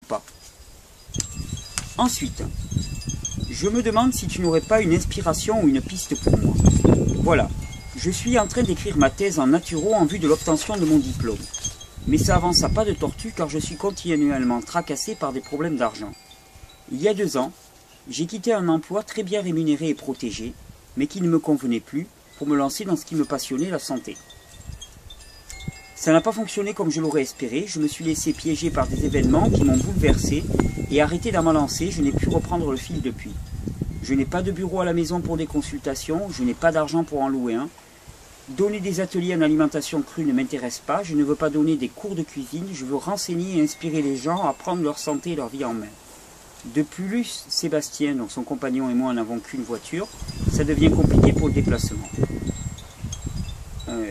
pas. Ensuite, je me demande si tu n'aurais pas une inspiration ou une piste pour moi. Voilà, je suis en train d'écrire ma thèse en naturo en vue de l'obtention de mon diplôme. Mais ça avance à pas de tortue car je suis continuellement tracassé par des problèmes d'argent. Il y a 2 ans, j'ai quitté un emploi très bien rémunéré et protégé, mais qui ne me convenait plus, pour me lancer dans ce qui me passionnait, la santé. Ça n'a pas fonctionné comme je l'aurais espéré, je me suis laissé piéger par des événements qui m'ont bouleversé, et arrêté dans ma lancée, je n'ai pu reprendre le fil depuis. Je n'ai pas de bureau à la maison pour des consultations, je n'ai pas d'argent pour en louer un. Donner des ateliers en alimentation crue ne m'intéresse pas, je ne veux pas donner des cours de cuisine, je veux renseigner et inspirer les gens à prendre leur santé et leur vie en main. De plus, Sébastien, donc son compagnon et moi n'avons qu'une voiture, ça devient compliqué pour le déplacement.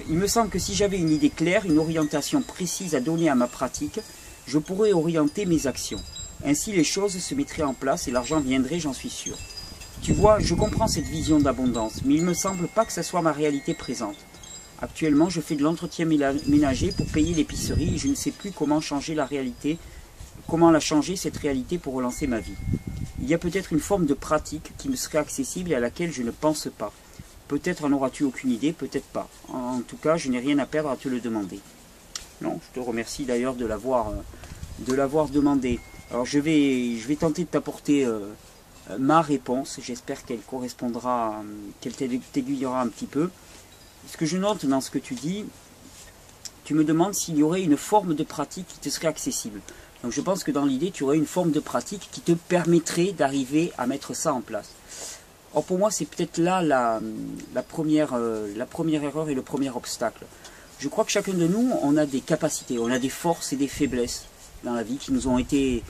Il me semble que si j'avais une idée claire, une orientation précise à donner à ma pratique, je pourrais orienter mes actions. Ainsi les choses se mettraient en place et l'argent viendrait, j'en suis sûr. Tu vois, je comprends cette vision d'abondance, mais il ne me semble pas que ce soit ma réalité présente. Actuellement, je fais de l'entretien ménager pour payer l'épicerie et je ne sais plus comment changer la réalité, comment la changer cette réalité pour relancer ma vie. Il y a peut-être une forme de pratique qui me serait accessible et à laquelle je ne pense pas. Peut-être en auras-tu aucune idée, peut-être pas. En tout cas, je n'ai rien à perdre à te le demander. Non, je te remercie d'ailleurs de l'avoir demandé. Alors je vais tenter de t'apporter ma réponse. J'espère qu'elle correspondra, qu'elle t'aiguillera un petit peu. Ce que je note dans ce que tu dis, tu me demandes s'il y aurait une forme de pratique qui te serait accessible. Donc je pense que dans l'idée, tu aurais une forme de pratique qui te permettrait d'arriver à mettre ça en place. Or pour moi, c'est peut-être là la première erreur et le premier obstacle. Je crois que chacun de nous, on a des capacités, on a des forces et des faiblesses dans la vie qui nous ont été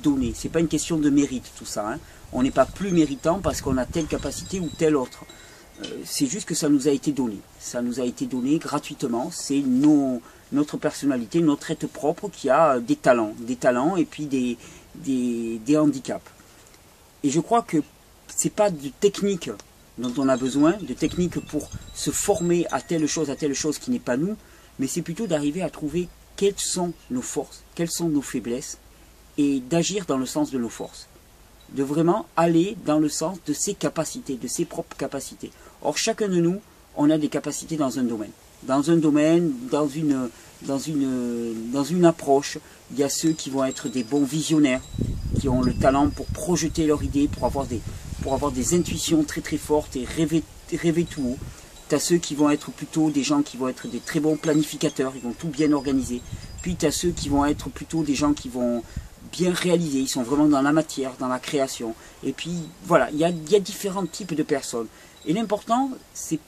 données. Ce n'est pas une question de mérite tout ça. Hein. On n'est pas plus méritant parce qu'on a telle capacité ou telle autre. C'est juste que ça nous a été donné. Ça nous a été donné gratuitement. C'est notre personnalité, notre être propre qui a des talents et puis des handicaps. Et je crois que c'est pas de technique dont on a besoin, de technique pour se former à telle chose qui n'est pas nous, mais c'est plutôt d'arriver à trouver quelles sont nos forces, quelles sont nos faiblesses, et d'agir dans le sens de nos forces. De vraiment aller dans le sens de ses capacités, de ses propres capacités. Or, chacun de nous, on a des capacités dans un domaine. Dans un domaine, dans une approche, il y a ceux qui vont être des bons visionnaires, qui ont le talent pour projeter leurs idées, pour avoir des intuitions très très fortes et rêver tout haut. Tu as ceux qui vont être plutôt des gens qui vont être des très bons planificateurs, ils vont tout bien organiser. Puis tu as ceux qui vont être plutôt des gens qui vont bien réaliser, ils sont vraiment dans la matière, dans la création. Et puis voilà, il y a différents types de personnes. Et l'important, c'est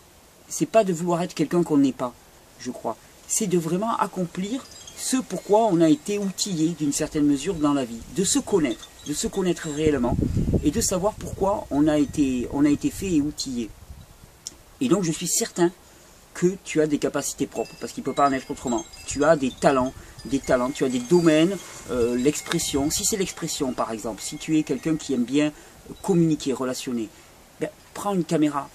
pas de vouloir être quelqu'un qu'on n'est pas, je crois. C'est de vraiment accomplir ce pourquoi on a été outillé d'une certaine mesure dans la vie. De se connaître réellement et de savoir pourquoi on a été fait et outillé. Et donc je suis certain que tu as des capacités propres, parce qu'il ne peut pas en être autrement. Tu as des talents, tu as des domaines, l'expression, si c'est l'expression par exemple, si tu es quelqu'un qui aime bien communiquer, relationner, ben, prends une caméra,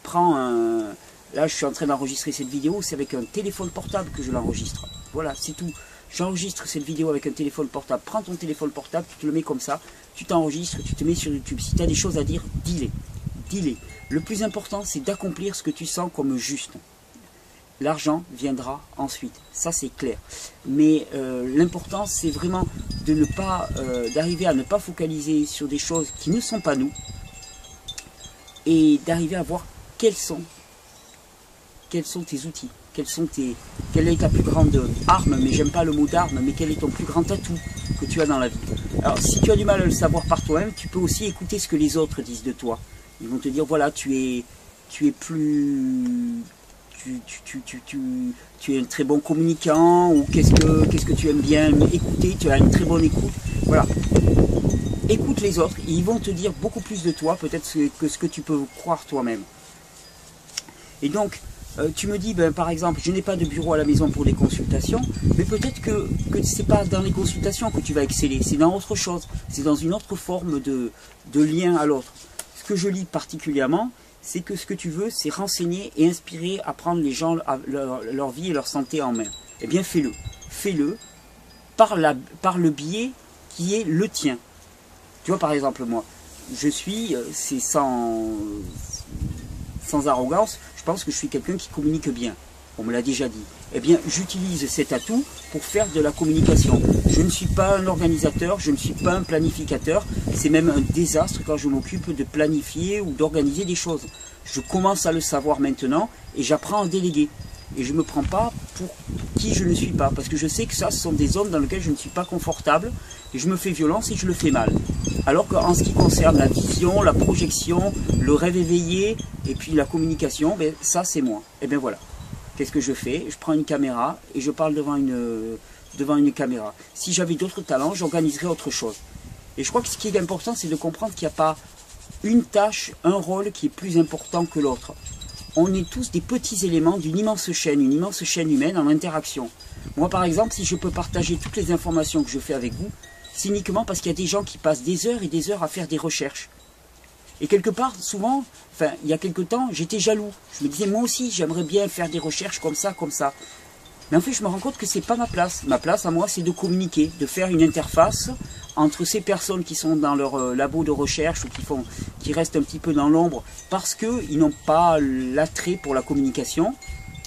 là je suis en train d'enregistrer cette vidéo, c'est avec un téléphone portable que je l'enregistre. Voilà, c'est tout. J'enregistre cette vidéo avec un téléphone portable. Prends ton téléphone portable, tu te le mets comme ça, tu t'enregistres, tu te mets sur YouTube. Si tu as des choses à dire, dis-les. Dis-les. Le plus important, c'est d'accomplir ce que tu sens comme juste. L'argent viendra ensuite, ça c'est clair. Mais l'important, c'est vraiment de ne pas d'arriver à ne pas focaliser sur des choses qui ne sont pas nous et d'arriver à voir quels sont tes outils. Quelle est ta plus grande arme, mais j'aime pas le mot d'arme, mais quel est ton plus grand atout que tu as dans la vie. Alors si tu as du mal à le savoir par toi-même, tu peux aussi écouter ce que les autres disent de toi. Ils vont te dire voilà, tu es un très bon communicant, ou qu'est-ce que tu aimes bien écouter, tu as une très bonne écoute. Voilà. Écoute les autres, ils vont te dire beaucoup plus de toi peut-être que ce que tu peux croire toi-même. Et donc, tu me dis, ben, par exemple, je n'ai pas de bureau à la maison pour des consultations, mais peut-être que ce n'est pas dans les consultations que tu vas exceller, c'est dans autre chose, c'est dans une autre forme de lien à l'autre. Ce que je lis particulièrement, c'est que ce que tu veux, c'est renseigner et inspirer à prendre les gens, leur vie et leur santé en main. Eh bien, fais-le. Fais-le par le biais qui est le tien. Tu vois, par exemple, moi, je suis, c'est sans arrogance, je pense que je suis quelqu'un qui communique bien. On me l'a déjà dit. Eh bien, j'utilise cet atout pour faire de la communication. Je ne suis pas un organisateur, je ne suis pas un planificateur. C'est même un désastre quand je m'occupe de planifier ou d'organiser des choses. Je commence à le savoir maintenant et j'apprends à déléguer. Et je ne me prends pas pour qui je ne suis pas. Parce que je sais que ça, ce sont des zones dans lesquelles je ne suis pas confortable. Et je me fais violence et je le fais mal. Alors qu'en ce qui concerne la vision, la projection, le rêve éveillé et puis la communication, ben, ça c'est moi. Et bien voilà. Qu'est-ce que je fais? Je prends une caméra et je parle devant une caméra. Si j'avais d'autres talents, j'organiserais autre chose. Et je crois que ce qui est important, c'est de comprendre qu'il n'y a pas une tâche, un rôle qui est plus important que l'autre. On est tous des petits éléments d'une immense chaîne humaine en interaction. Moi par exemple, si je peux partager toutes les informations que je fais avec vous, c'est uniquement parce qu'il y a des gens qui passent des heures et des heures à faire des recherches. Et quelque part, souvent, enfin, il y a quelque temps, j'étais jaloux. Je me disais, moi aussi, j'aimerais bien faire des recherches comme ça, comme ça. Mais en fait, je me rends compte que c'est pas ma place. Ma place, à moi, c'est de communiquer, de faire une interface entre ces personnes qui sont dans leur labo de recherche ou qui restent un petit peu dans l'ombre parce qu'ils n'ont pas l'attrait pour la communication,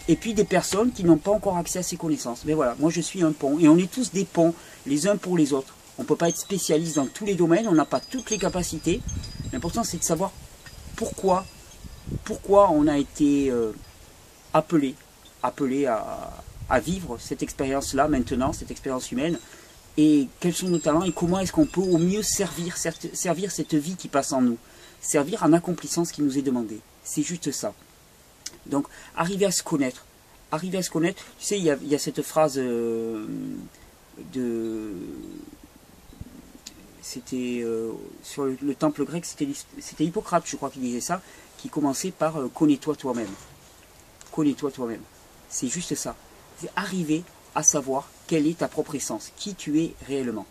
et puis des personnes qui n'ont pas encore accès à ces connaissances. Mais voilà, moi je suis un pont, et on est tous des ponts, les uns pour les autres. On ne peut pas être spécialiste dans tous les domaines, on n'a pas toutes les capacités. L'important c'est de savoir pourquoi on a été appelé à vivre cette expérience-là maintenant, cette expérience humaine, et quels sont nos talents et comment est-ce qu'on peut au mieux servir cette vie qui passe en nous, servir en accomplissant ce qui nous est demandé. C'est juste ça. Donc, arriver à se connaître, tu sais, il y a cette phrase c'était sur le temple grec, c'était Hippocrate, je crois, qui disait ça, qui commençait par connais-toi toi-même. Connais-toi toi-même. C'est juste ça. C'est arriver à savoir quelle est ta propre essence, qui tu es réellement.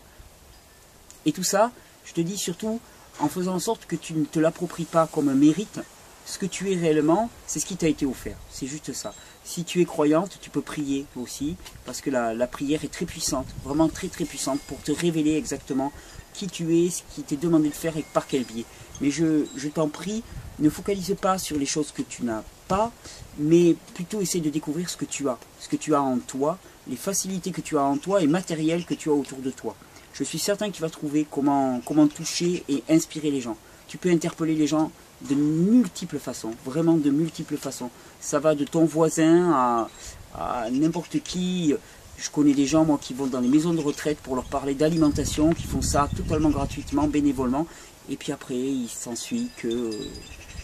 Et tout ça, je te dis surtout en faisant en sorte que tu ne te l'appropries pas comme un mérite. Ce que tu es réellement, c'est ce qui t'a été offert. C'est juste ça. Si tu es croyante, tu peux prier aussi, parce que la prière est très puissante, vraiment très très puissante, pour te révéler exactement qui tu es, ce qui t'est demandé de faire et par quel biais. Mais je t'en prie, ne focalise pas sur les choses que tu n'as pas, mais plutôt essaie de découvrir ce que tu as en toi, les facilités que tu as en toi et matériel que tu as autour de toi. Je suis certain que tu vas trouver comment toucher et inspirer les gens. Tu peux interpeller les gens de multiples façons, vraiment de multiples façons. Ça va de ton voisin à n'importe qui. Je connais des gens, moi, qui vont dans les maisons de retraite pour leur parler d'alimentation, qui font ça totalement gratuitement, bénévolement. Et puis après, il s'ensuit qu'il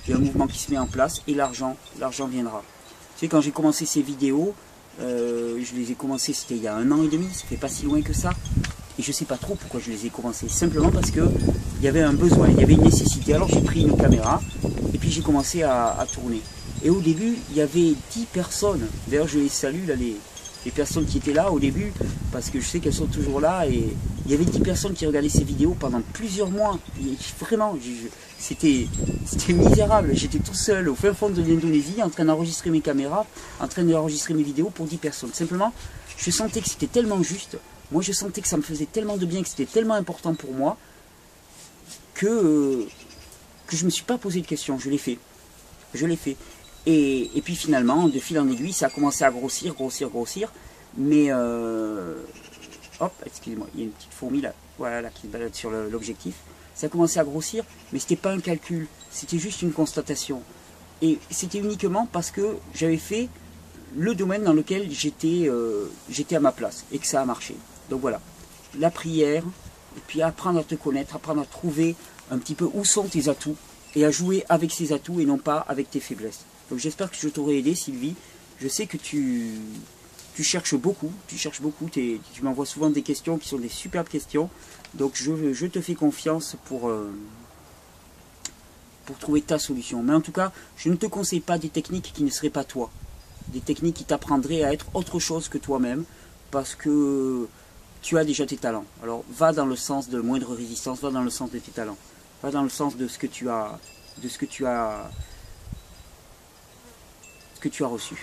y a un mouvement qui se met en place et l'argent viendra. Tu sais, quand j'ai commencé ces vidéos, je les ai commencées, c'était il y a 1 an et demi, ça fait pas si loin que ça. Et je ne sais pas trop pourquoi je les ai commencées. Simplement parce qu'il y avait un besoin, il y avait une nécessité. Alors j'ai pris une caméra et puis j'ai commencé à tourner. Et au début, il y avait 10 personnes. D'ailleurs, je les salue, là, les personnes qui étaient là au début, parce que je sais qu'elles sont toujours là. Et il y avait 10 personnes qui regardaient ces vidéos pendant plusieurs mois. Et vraiment, c'était misérable. J'étais tout seul au fin fond de l'Indonésie en train d'enregistrer mes caméras, en train d'enregistrer mes vidéos pour 10 personnes. Simplement, je sentais que c'était tellement juste. Moi, je sentais que ça me faisait tellement de bien, que c'était tellement important pour moi, que je ne me suis pas posé de questions. Je l'ai fait. Je l'ai fait. Et puis finalement, de fil en aiguille, ça a commencé à grossir. Mais, hop, excusez-moi, il y a une petite fourmi là, voilà, là, qui se balade sur l'objectif. Ça a commencé à grossir, mais ce n'était pas un calcul. C'était juste une constatation. Et c'était uniquement parce que j'avais fait le domaine dans lequel j'étais à ma place et que ça a marché. Donc voilà, la prière, et puis apprendre à te connaître, apprendre à trouver un petit peu où sont tes atouts et à jouer avec ces atouts et non pas avec tes faiblesses. Donc j'espère que je t'aurai aidé, Sylvie. Je sais que tu cherches beaucoup, tu m'envoies souvent des questions qui sont des superbes questions. Donc je te fais confiance pour trouver ta solution. Mais en tout cas, je ne te conseille pas des techniques qui ne seraient pas toi. Des techniques qui t'apprendraient à être autre chose que toi-même, parce que tu as déjà tes talents. Alors va dans le sens de moindre résistance, va dans le sens de tes talents. Va dans le sens de ce que tu as reçu.